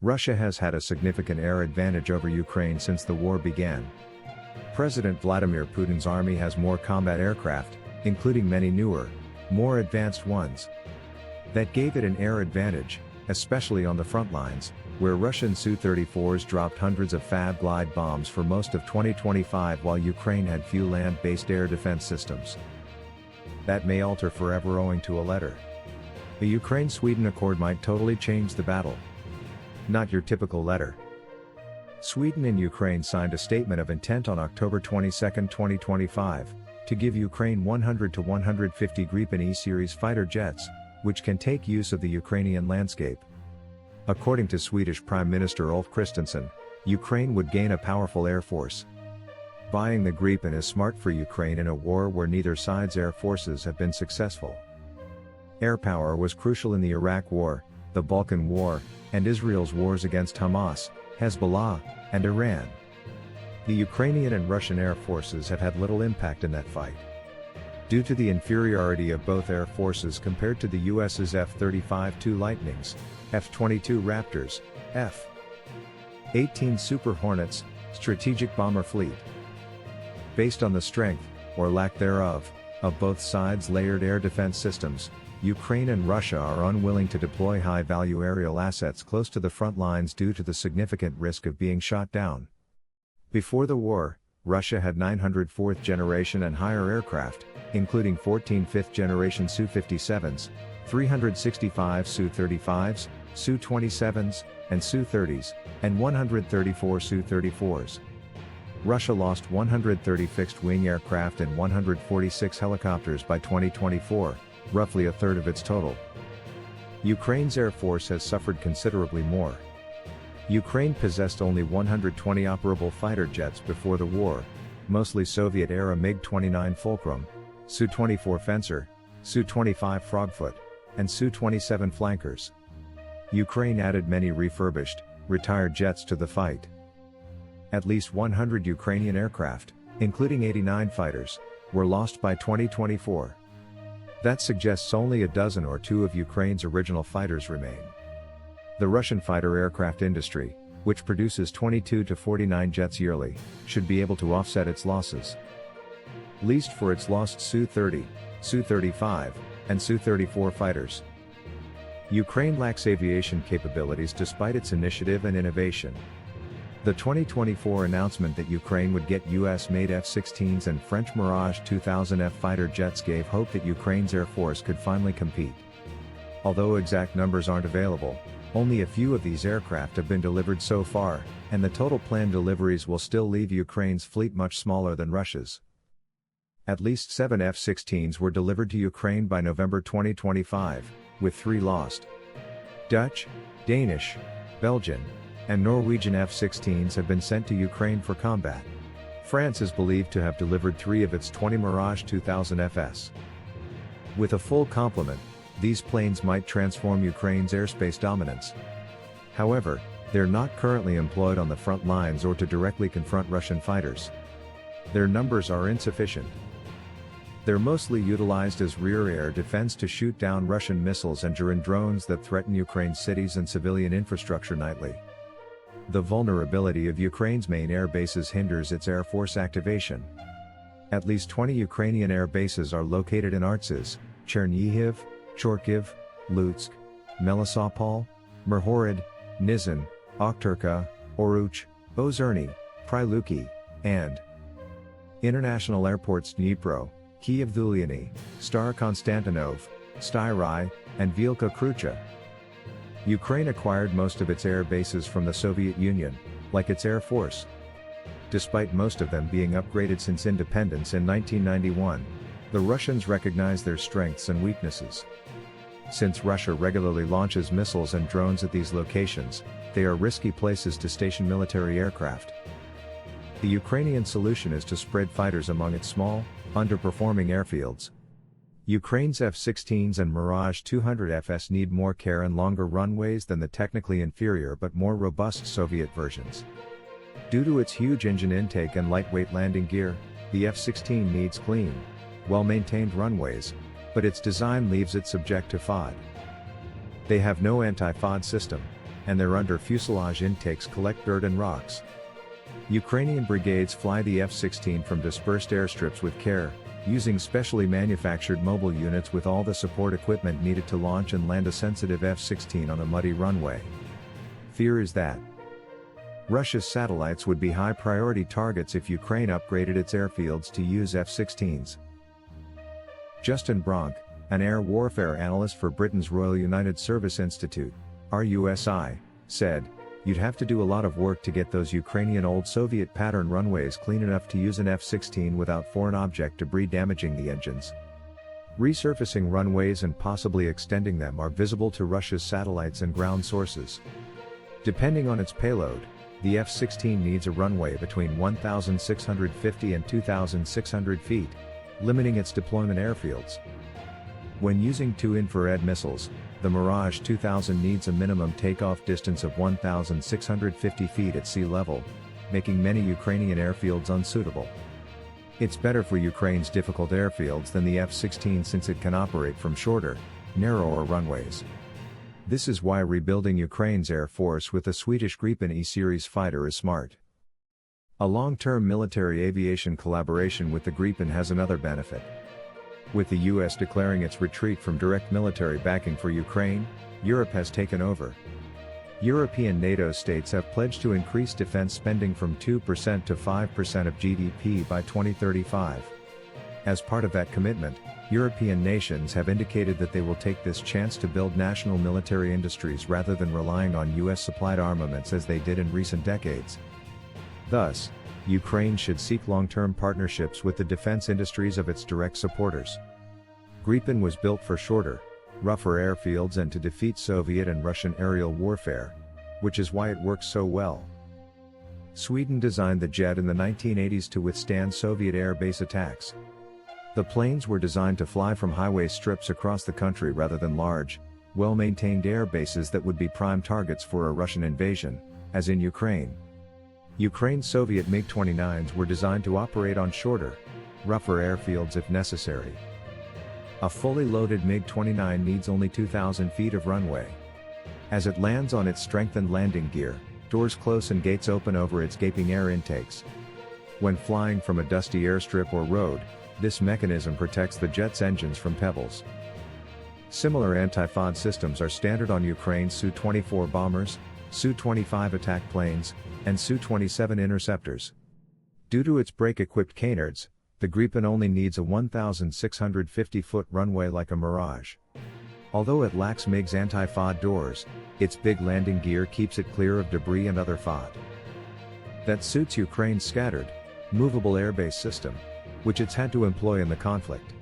Russia has had a significant air advantage over Ukraine since the war began. President Vladimir Putin's army has more combat aircraft, including many newer, more advanced ones. That gave it an air advantage, especially on the front lines, where Russian Su-34s dropped hundreds of FAB glide bombs for most of 2025 while Ukraine had few land-based air defense systems. That may alter forever owing to a letter. The Ukraine-Sweden accord might totally change the battle. Not your typical letter. Sweden and Ukraine signed a statement of intent on October 22, 2025, to give Ukraine 100 to 150 Gripen E-series fighter jets, which can take use of the Ukrainian landscape. According to Swedish Prime Minister Ulf Kristersson, Ukraine would gain a powerful air force. Buying the Gripen is smart for Ukraine in a war where neither side's air forces have been successful. Air power was crucial in the Iraq War, the Balkan War, and Israel's wars against Hamas, Hezbollah, and Iran. The Ukrainian and Russian air forces have had little impact in that fight. Due to the inferiority of both air forces compared to the US's F-35 Lightnings, F-22 Raptors, F-18 Super Hornets, strategic bomber fleet. Based on the strength, or lack thereof, of both sides' layered air defense systems, Ukraine and Russia are unwilling to deploy high-value aerial assets close to the front lines due to the significant risk of being shot down. Before the war, Russia had 900 fourth-generation and higher aircraft, including 14 fifth-generation Su-57s, 365 Su-35s, Su-27s, and Su-30s, and 134 Su-34s. Russia lost 130 fixed-wing aircraft and 146 helicopters by 2024, roughly a third of its total. Ukraine's air force has suffered considerably more. Ukraine possessed only 120 operable fighter jets before the war, mostly Soviet-era MiG-29 Fulcrum, Su-24 Fencer, Su-25 Frogfoot, and Su-27 Flankers. Ukraine added many refurbished, retired jets to the fight. At least 100 Ukrainian aircraft, including 89 fighters, were lost by 2024. That suggests only a dozen or two of Ukraine's original fighters remain. The Russian fighter aircraft industry, which produces 22 to 49 jets yearly, should be able to offset its losses. Least for its lost Su-30, Su-35, and Su-34 fighters. Ukraine lacks aviation capabilities despite its initiative and innovation. The 2024 announcement that Ukraine would get US-made F-16s and French Mirage 2000F fighter jets gave hope that Ukraine's air force could finally compete. Although exact numbers aren't available, only a few of these aircraft have been delivered so far, and the total planned deliveries will still leave Ukraine's fleet much smaller than Russia's. At least 7 F-16s were delivered to Ukraine by November 2025, with 3 lost. Dutch, Danish, Belgian, and Norwegian F-16s have been sent to Ukraine for combat. France is believed to have delivered 3 of its 20 Mirage 2000 FS. With a full complement, these planes might transform Ukraine's airspace dominance. However, they're not currently employed on the front lines or to directly confront Russian fighters. Their numbers are insufficient. They're mostly utilized as rear air defense to shoot down Russian missiles and drones that threaten Ukraine's cities and civilian infrastructure nightly. The vulnerability of Ukraine's main air bases hinders its air force activation. At least 20 Ukrainian air bases are located in Artsy, Chernihiv, Chorkiv, Lutsk, Melitopol, Mirhorod, Nizhyn, Okhturka, Oruch, Ozerny, Pryluki, and international airports Dnipro, Kyiv-Vuliany, Star-Konstantinov, Styrai, and Vielka-Krucha. Ukraine acquired most of its air bases from the Soviet Union, like its Air Force. Despite most of them being upgraded since independence in 1991, the Russians recognize their strengths and weaknesses. Since Russia regularly launches missiles and drones at these locations, they are risky places to station military aircraft. The Ukrainian solution is to spread fighters among its small, underperforming airfields. Ukraine's F-16s and Mirage 200 FS need more care and longer runways than the technically inferior but more robust Soviet versions. Due to its huge engine intake and lightweight landing gear, the F-16 needs clean, well-maintained runways, but its design leaves it subject to FOD. They have no anti-FOD system. and their under-fuselage intakes collect dirt and rocks. Ukrainian brigades fly the F-16 from dispersed airstrips with care, using specially manufactured mobile units with all the support equipment needed to launch and land a sensitive F-16 on a muddy runway. Fear is that Russia's satellites would be high-priority targets if Ukraine upgraded its airfields to use F-16s. Justin Bronk, an air warfare analyst for Britain's Royal United Service Institute, RUSI, said, "You'd have to do a lot of work to get those Ukrainian old Soviet pattern runways clean enough to use an F-16 without foreign object debris damaging the engines. Resurfacing runways and possibly extending them are visible to Russia's satellites and ground sources. Depending on its payload, the F-16 needs a runway between 1,650 and 2,600 feet, limiting its deployment airfields. When using two infrared missiles, the Mirage 2000 needs a minimum takeoff distance of 1,650 feet at sea level, making many Ukrainian airfields unsuitable. It's better for Ukraine's difficult airfields than the F-16 since it can operate from shorter, narrower runways. This is why rebuilding Ukraine's air force with the Swedish Gripen E-series fighter is smart." A long-term military aviation collaboration with the Gripen has another benefit. With the US declaring its retreat from direct military backing for Ukraine, Europe has taken over. European NATO states have pledged to increase defense spending from 2% to 5% of GDP by 2035. As part of that commitment, European nations have indicated that they will take this chance to build national military industries rather than relying on US-supplied armaments as they did in recent decades. Thus, Ukraine should seek long-term partnerships with the defense industries of its direct supporters. Gripen was built for shorter, rougher airfields and to defeat Soviet and Russian aerial warfare, which is why it works so well. Sweden designed the jet in the 1980s to withstand Soviet air base attacks. The planes were designed to fly from highway strips across the country rather than large, well-maintained air bases that would be prime targets for a Russian invasion, as in Ukraine. Ukraine's Soviet MiG-29s were designed to operate on shorter, rougher airfields if necessary. A fully loaded MiG-29 needs only 2,000 feet of runway. As it lands on its strengthened landing gear, doors close and gates open over its gaping air intakes. When flying from a dusty airstrip or road, this mechanism protects the jet's engines from pebbles. Similar anti-FOD systems are standard on Ukraine's Su-24 bombers, Su-25 attack planes, and Su-27 interceptors. Due to its brake-equipped canards, the Gripen only needs a 1,650-foot runway like a Mirage. Although it lacks MiG's anti-FOD doors, its big landing gear keeps it clear of debris and other FOD. That suits Ukraine's scattered, movable airbase system, which it's had to employ in the conflict.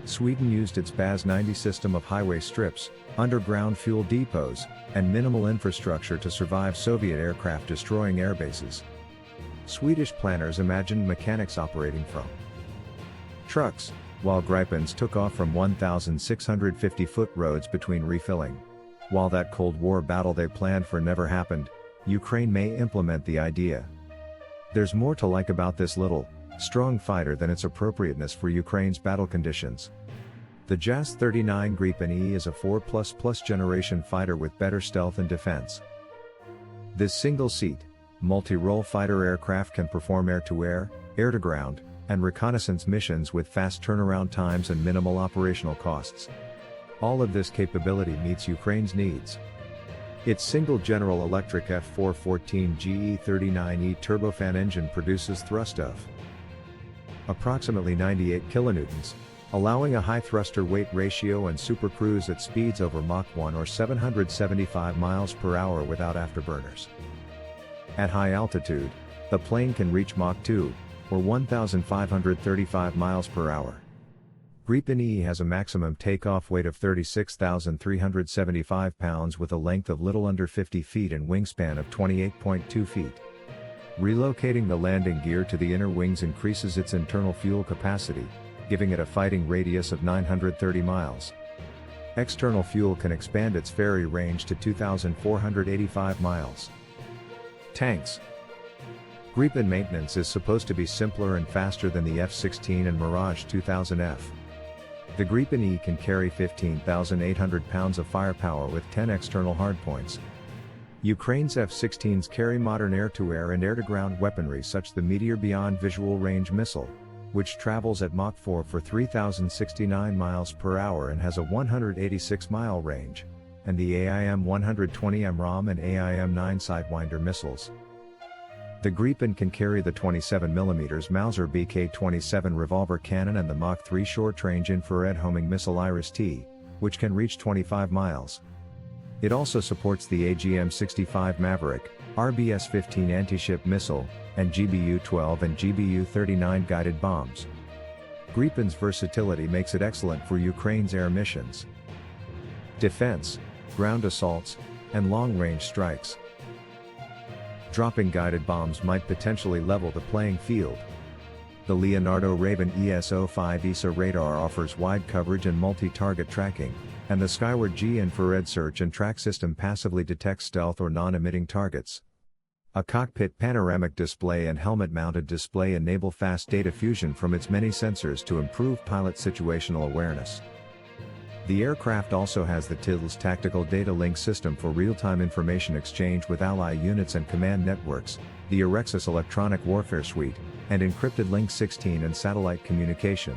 Sweden used its BAS-90 system of highway strips, underground fuel depots, and minimal infrastructure to survive Soviet aircraft destroying airbases. Swedish planners imagined mechanics operating from trucks, while Gripens took off from 1,650-foot roads between refilling. While that Cold War battle they planned for never happened, Ukraine may implement the idea. There's more to like about this little, strong fighter than its appropriateness for Ukraine's battle conditions. The Jas-39 Gripen E is a 4++ generation fighter with better stealth and defense. This single-seat, multi-role fighter aircraft can perform air-to-air, air-to-ground, and reconnaissance missions with fast turnaround times and minimal operational costs. All of this capability meets Ukraine's needs. Its single General Electric F414 GE39E turbofan engine produces thrust of approximately 98 kilonewtons, allowing a high thruster-weight ratio and supercruise at speeds over Mach 1 or 775 miles per hour without afterburners. At high altitude, the plane can reach Mach 2, or 1,535 miles per hour. Gripen E has a maximum takeoff weight of 36,375 pounds with a length of little under 50 feet and wingspan of 28.2 feet. Relocating the landing gear to the inner wings increases its internal fuel capacity, giving it a fighting radius of 930 miles. External fuel can expand its ferry range to 2,485 miles. Tanks. Gripen maintenance is supposed to be simpler and faster than the F-16 and Mirage 2000F. The Gripen E can carry 15,800 pounds of firepower with 10 external hardpoints. Ukraine's F-16s carry modern air-to-air and air-to-ground weaponry such as the Meteor Beyond Visual Range missile, which travels at Mach 4 for 3,069 miles per hour and has a 186-mile range, and the AIM-120M ROM and AIM-9 Sidewinder missiles. The Gripen can carry the 27mm Mauser BK-27 revolver cannon and the Mach 3 short-range infrared homing missile Iris-T, which can reach 25 miles. It also supports the AGM-65 Maverick, RBS-15 anti-ship missile, and GBU-12 and GBU-39 guided bombs. Gripen's versatility makes it excellent for Ukraine's air missions, defense, ground assaults, and long-range strikes. Dropping guided bombs might potentially level the playing field. The Leonardo Raven ES-05 ESA radar offers wide coverage and multi-target tracking, and the Skyward G infrared search and track system passively detects stealth or non-emitting targets. A cockpit panoramic display and helmet-mounted display enable fast data fusion from its many sensors to improve pilot situational awareness. The aircraft also has the TILS Tactical Data Link System for real-time information exchange with ally units and command networks, the Erexus Electronic Warfare Suite, and encrypted Link 16 and satellite communication.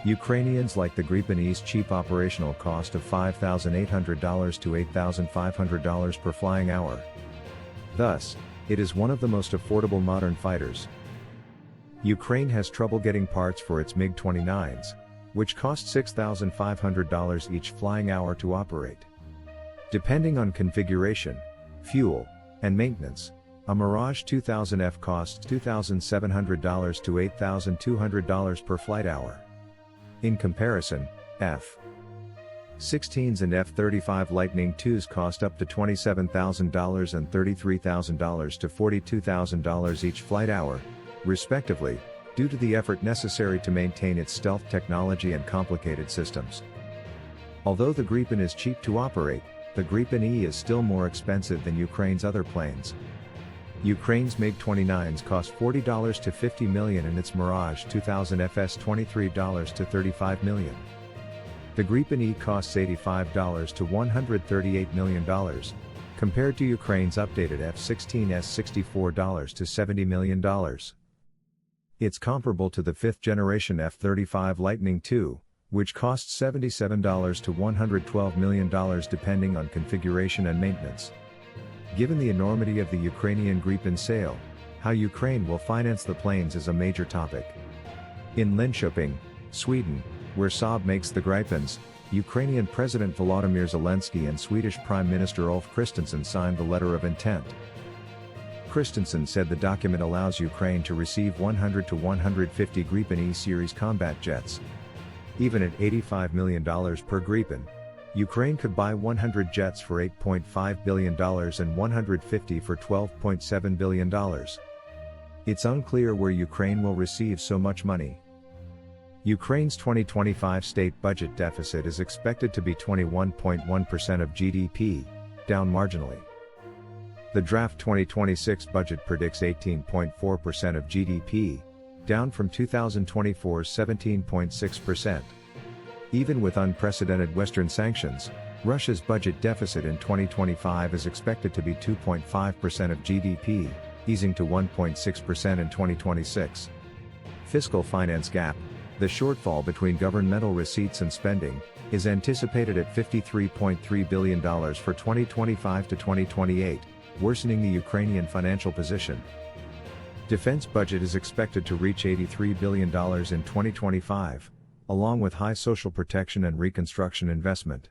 Ukrainians like the Gripen E's cheap operational cost of $5,800 to $8,500 per flying hour. Thus, it is one of the most affordable modern fighters. Ukraine has trouble getting parts for its MiG-29s, which cost $6,500 each flying hour to operate. Depending on configuration, fuel, and maintenance, a Mirage 2000F costs $2,700 to $8,200 per flight hour. In comparison, F-16s and F-35 Lightning IIs cost up to $27,000 and $33,000 to $42,000 each flight hour, respectively, due to the effort necessary to maintain its stealth technology and complicated systems. Although the Gripen is cheap to operate, the Gripen E is still more expensive than Ukraine's other planes. Ukraine's MiG-29s cost $40 to $50 million and its Mirage 2000 FS $23 to $35 million. The Gripen E costs $85 to $138 million, compared to Ukraine's updated F-16s $64 to $70 million. It's comparable to the fifth-generation F-35 Lightning II, which costs $77 to $112 million depending on configuration and maintenance. Given the enormity of the Ukrainian Gripen sale, how Ukraine will finance the planes is a major topic. In Linköping, Sweden, where Saab makes the Gripens, Ukrainian President Volodymyr Zelensky and Swedish Prime Minister Ulf Kristersson signed the letter of intent. Kristersson said the document allows Ukraine to receive 100 to 150 Gripen E-series combat jets. Even at $85 million per Gripen, Ukraine could buy 100 jets for $8.5 billion and 150 for $12.7 billion. It's unclear where Ukraine will receive so much money. Ukraine's 2025 state budget deficit is expected to be 21.1% of GDP, down marginally. The draft 2026 budget predicts 18.4% of GDP, down from 2024's 17.6%. Even with unprecedented Western sanctions, Russia's budget deficit in 2025 is expected to be 2.5% of GDP, easing to 1.6% in 2026. Fiscal finance gap, the shortfall between governmental receipts and spending, is anticipated at $53.3 billion for 2025 to 2028, worsening the Ukrainian financial position. Defense budget is expected to reach $83 billion in 2025, along with high social protection and reconstruction investment.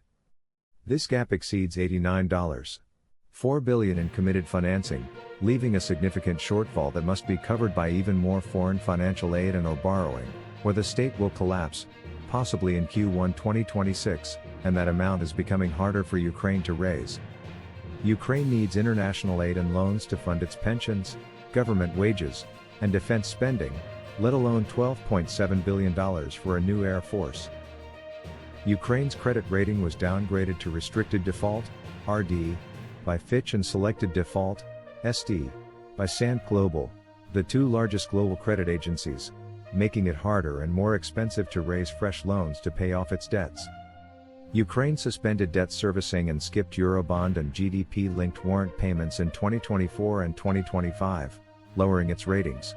This gap exceeds $89.4 billion in committed financing, leaving a significant shortfall that must be covered by even more foreign financial aid and/or borrowing, or the state will collapse, possibly in Q1 2026, and that amount is becoming harder for Ukraine to raise. Ukraine needs international aid and loans to fund its pensions, government wages, and defense spending, let alone $12.7 billion for a new air force. Ukraine's credit rating was downgraded to restricted default, RD, by Fitch and selected default, SD, by Sant Global, the two largest global credit agencies, making it harder and more expensive to raise fresh loans to pay off its debts. Ukraine suspended debt servicing and skipped Eurobond and GDP-linked warrant payments in 2024 and 2025, lowering its ratings.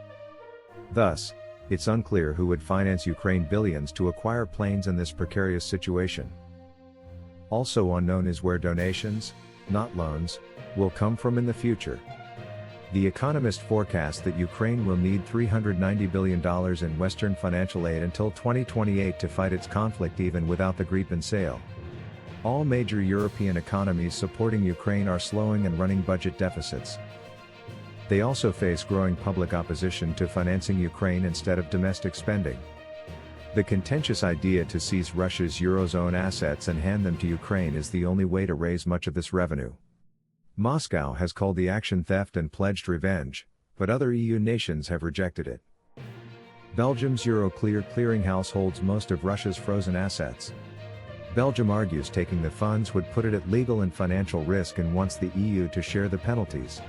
Thus, it's unclear who would finance Ukraine billions to acquire planes in this precarious situation. Also unknown is where donations, not loans, will come from in the future. The Economist forecasts that Ukraine will need $390 billion in Western financial aid until 2028 to fight its conflict even without the Gripen sale. All major European economies supporting Ukraine are slowing and running budget deficits. They also face growing public opposition to financing Ukraine instead of domestic spending. The contentious idea to seize Russia's Eurozone assets and hand them to Ukraine is the only way to raise much of this revenue. Moscow has called the action theft and pledged revenge, but other EU nations have rejected it. Belgium's Euroclear clearinghouse holds most of Russia's frozen assets. Belgium argues taking the funds would put it at legal and financial risk and wants the EU to share the penalties.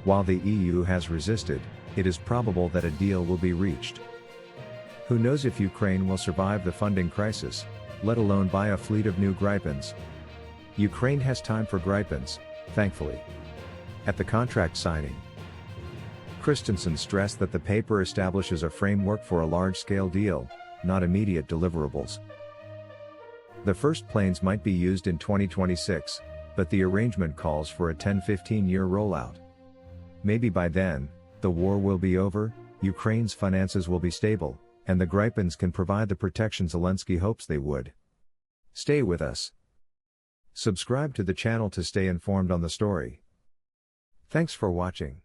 While the EU has resisted, it is probable that a deal will be reached. Who knows if Ukraine will survive the funding crisis, let alone buy a fleet of new Gripens. Ukraine has time for Gripens, thankfully. At the contract signing, Christensen stressed that the paper establishes a framework for a large-scale deal, not immediate deliverables. The first planes might be used in 2026, but the arrangement calls for a 10-15-year rollout. Maybe by then, the war will be over, Ukraine's finances will be stable, and the Gripens can provide the protection Zelensky hopes they would. Stay with us. Subscribe to the channel to stay informed on the story. Thanks for watching.